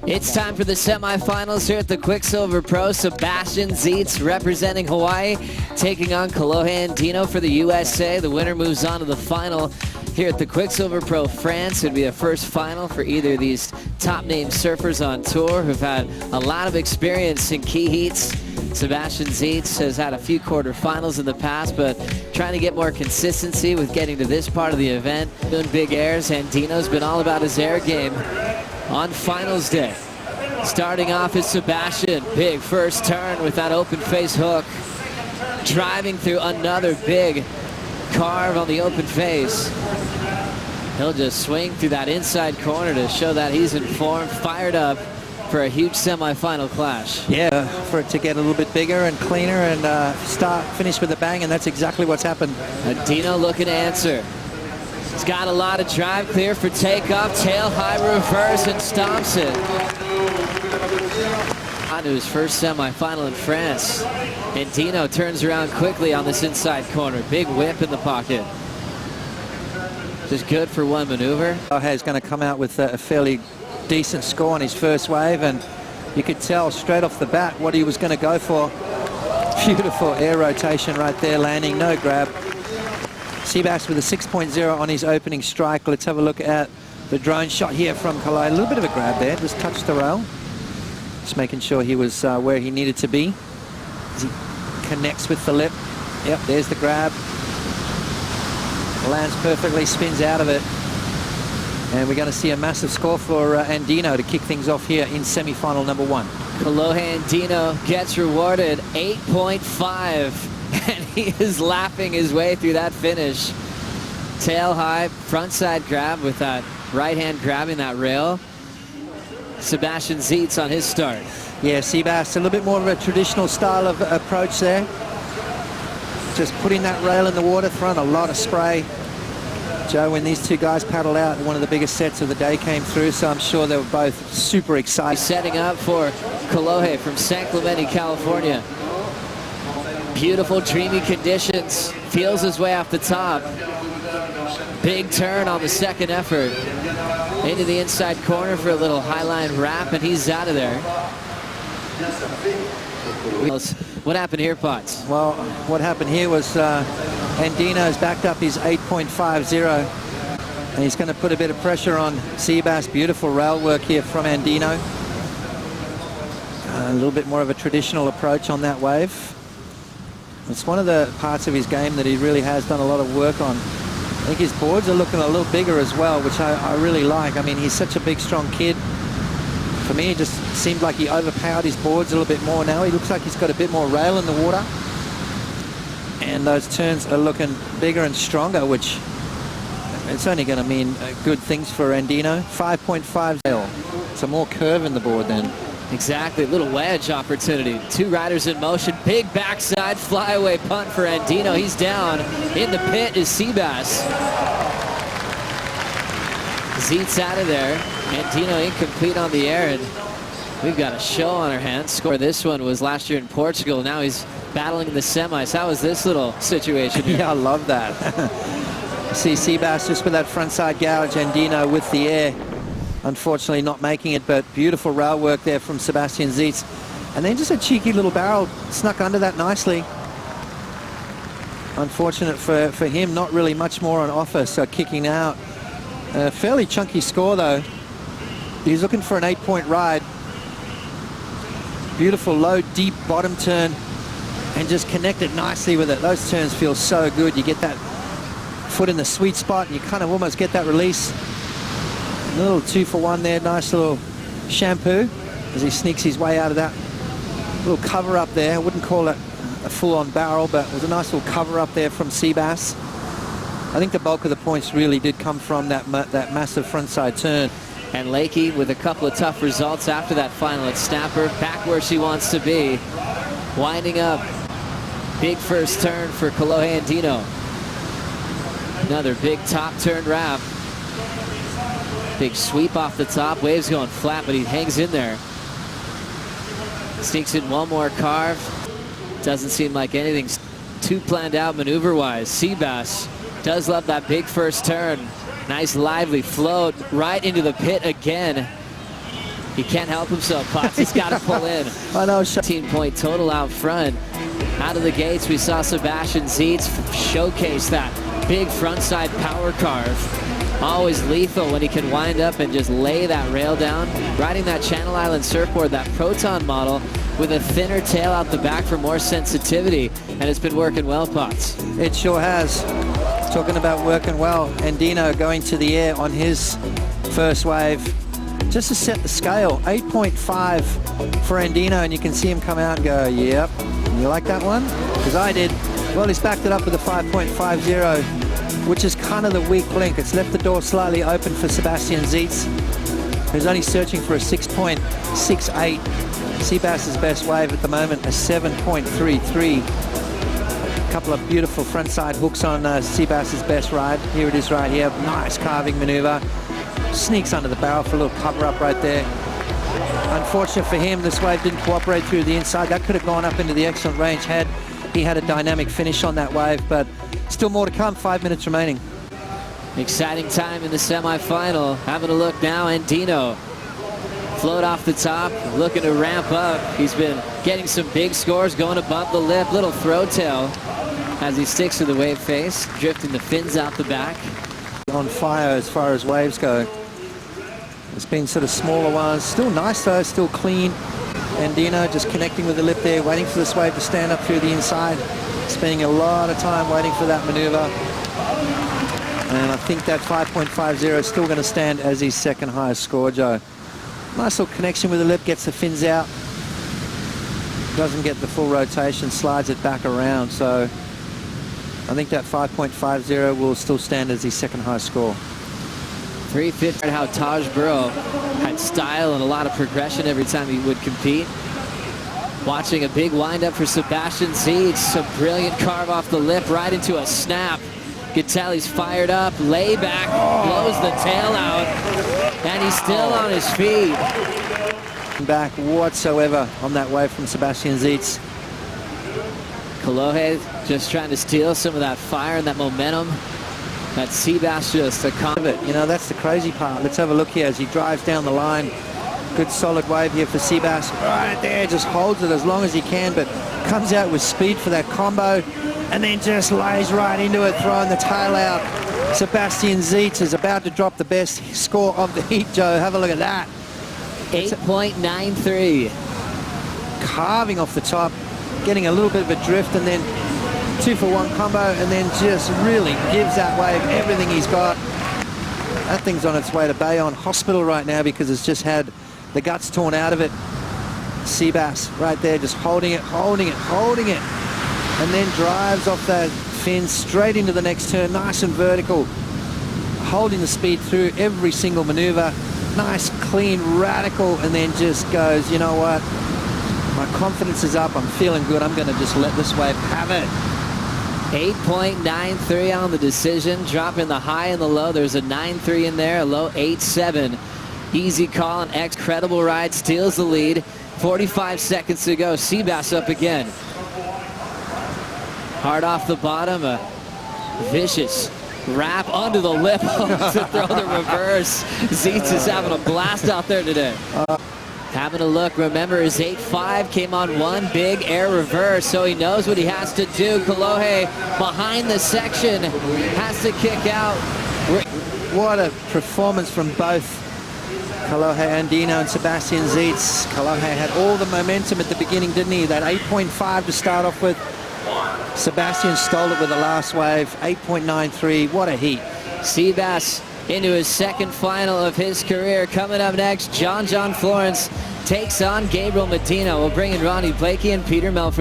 It's time for the semifinals here at the Quiksilver Pro. Sebastian Zietz representing Hawaii, taking on Kolohe Andino for the USA. The winner moves on to the final here at the Quiksilver Pro France. It would be a first final for either of these top-name surfers on tour who've had a lot of experience in key heats. Sebastian Zietz has had a few quarterfinals in the past, but trying to get more consistency with getting to this part of the event. Doing big airs. Andino's been all about his air game on finals day. Starting off is Sebastian. Big first turn with that open face hook. Driving through another big carve on the open face. He'll just swing through that inside corner to show that he's in form, fired up for a huge semifinal clash. Yeah, for it to get a little bit bigger and cleaner and finish with a bang, and that's exactly what's happened. Andino looking to answer. He's got a lot of drive, clear for takeoff, tail high reverse, and stomps it. On to his first semifinal in France. Andino turns around quickly on this inside corner. Big whip in the pocket. Just good for one maneuver. Kolohe is going to come out with a fairly decent score on his first wave, and you could tell straight off the bat what he was going to go for. Beautiful air rotation right there, landing, no grab. Sebastian with a 6.0 on his opening strike. Let's have a look at the drone shot here from Kolohe. A little bit of a grab there, just touched the rail. Just making sure he was where he needed to be as he connects with the lip. Yep, there's the grab. Lands perfectly, spins out of it. And we're going to see a massive score for Andino to kick things off here in semi-final number 1. Kolohe Andino gets rewarded 8.5. And he is laughing his way through that finish. Tail high, front side grab with that right hand grabbing that rail. Sebastian Zietz on his start. Yeah, Sebastian, a little bit more of a traditional style of approach there. Just putting that rail in the water, throwing a lot of spray. Joe, when these two guys paddled out, one of the biggest sets of the day came through, so I'm sure they were both super excited. Setting up for Kolohe from San Clemente, California. Beautiful, dreamy conditions. Feels his way off the top. Big turn on the second effort. Into the inside corner for a little highline wrap, and he's out of there. What happened here, Potts? Well, what happened here was Andino's backed up his 8.50, and he's going to put a bit of pressure on Sebastian. Beautiful rail work here from Andino. A little bit more of a traditional approach on that wave. It's one of the parts of his game that he really has done a lot of work on. I think his boards are looking a little bigger as well, which I really like. I mean, he's such a big, strong kid. For me, it just seemed like he overpowered his boards a little bit more now. He looks like he's got a bit more rail in the water. And those turns are looking bigger and stronger, which it's only going to mean good things for Andino. 5.5 rail. So more curve in the board then. Exactly, little wedge opportunity. Two riders in motion, big backside flyaway punt for Andino. He's down. In the pit is Sebastian. Zietz out of there. Andino incomplete on the air, and we've got a show on our hands. Score this one was last year in Portugal. Now he's battling in the semis. How was this little situation here? Yeah, I love that. See Sebastian just with that front side gouge, Andino with the air. Unfortunately not making it, but beautiful rail work there from Sebastian Zietz. And then just a cheeky little barrel snuck under that nicely. Unfortunate for him, not really much more on offer, so kicking out. A fairly chunky score though. He's looking for an 8-point ride. Beautiful low, deep bottom turn, and just connected nicely with it. Those turns feel so good. You get that foot in the sweet spot, and you kind of almost get that release. A little 2-for-1 there, nice little shampoo as he sneaks his way out of that little cover up there. I wouldn't call it a full-on barrel, but it was a nice little cover up there from Sebastian. I think the bulk of the points really did come from that massive frontside turn. And Lakey with a couple of tough results after that final at Snapper, back where she wants to be. Winding up, big first turn for Kolohe Andino. Another big top turn wrap. Big sweep off the top, waves going flat, but he hangs in there. Sneaks in one more carve. Doesn't seem like anything's too planned out maneuver-wise. Sebastian does love that big first turn. Nice lively float right into the pit again. He can't help himself, Potts. He's got to pull in. I know. 15-point total out front. Out of the gates, we saw Sebastian Zietz showcase that big frontside power carve. Always lethal when he can wind up and just lay that rail down. Riding that Channel Island surfboard, that Proton model, with a thinner tail out the back for more sensitivity. And it's been working well, Potts. It sure has. Talking about working well. Andino going to the air on his first wave. Just to set the scale, 8.5 for Andino, and you can see him come out and go, yep. You like that one? Because I did. Well, he's backed it up with a 5.50, which is kind of the weak link. It's left the door slightly open for Sebastian Zietz, who's only searching for a 6.68. Seabass's best wave at the moment, a 7.33. A couple of beautiful frontside hooks on Seabass's best ride. Here it is right here. Nice carving maneuver. Sneaks under the barrel for a little cover up right there. Unfortunate for him, this wave didn't cooperate through the inside. That could have gone up into the excellent range had he had a dynamic finish on that wave, but still more to come. 5 minutes remaining. Exciting time in the semifinal. Having a look now, Andino. Float off the top, looking to ramp up. He's been getting some big scores, going above the lip. Little throw tail as he sticks to the wave face, drifting the fins out the back. On fire as far as waves go. It's been sort of smaller ones. Still nice though, still clean. Andino just connecting with the lip there, waiting for this wave to stand up through the inside. Spending a lot of time waiting for that maneuver. And I think that 5.50 is still going to stand as his second highest score, Joe. Nice little connection with the lip, gets the fins out. Doesn't get the full rotation, slides it back around. So I think that 5.50 will still stand as his second highest score. 350. How Taj Burrow had style and a lot of progression every time he would compete. Watching a big windup for Sebastian Zietz. A brilliant carve off the lip right into a snap. You can tell he's fired up. Layback, blows the tail out, and he's still on his feet. Back whatsoever on that wave from Sebastian Zietz. Kolohe just trying to steal some of that fire and that momentum. That Seabass just a convert. You know, that's the crazy part. Let's have a look here as he drives down the line. Good solid wave here for Seabass. Right there, just holds it as long as he can, but comes out with speed for that combo, and then just lays right into it, throwing the tail out. Sebastian Zietz is about to drop the best score of the heat, Joe. Have a look at that. 8.93. Carving off the top, getting a little bit of a drift, and then 2-for-1 combo, and then just really gives that wave everything he's got. That thing's on its way to Bayonne Hospital right now because it's just had the guts torn out of it. Seabass right there, just holding it, and then drives off that fin straight into the next turn, nice and vertical, holding the speed through every single maneuver. Nice, clean, radical, and then just goes, you know what? My confidence is up. I'm feeling good. I'm going to just let this wave have it. 8.93 on the decision, dropping the high and the low. There's a 9.3 in there, a low 8.7. Easy call, an incredible ride, steals the lead. 45 seconds to go. Seabass up again. Hard off the bottom, a vicious wrap under the lip to throw the reverse. Zietz is having a blast out there today. Having a look, remember his 8.5 came on one big air reverse, so he knows what he has to do. Kolohe behind the section, has to kick out. What a performance from both Kolohe Andino and Sebastian Zietz. Kolohe had all the momentum at the beginning, didn't he? That 8.5 to start off with. Sebastian stole it with the last wave, 8.93. What a heat. Seabass into his second final of his career. Coming up next, John Florence takes on Gabriel Medina. We'll bring in Ronnie Blakey and Peter Melford.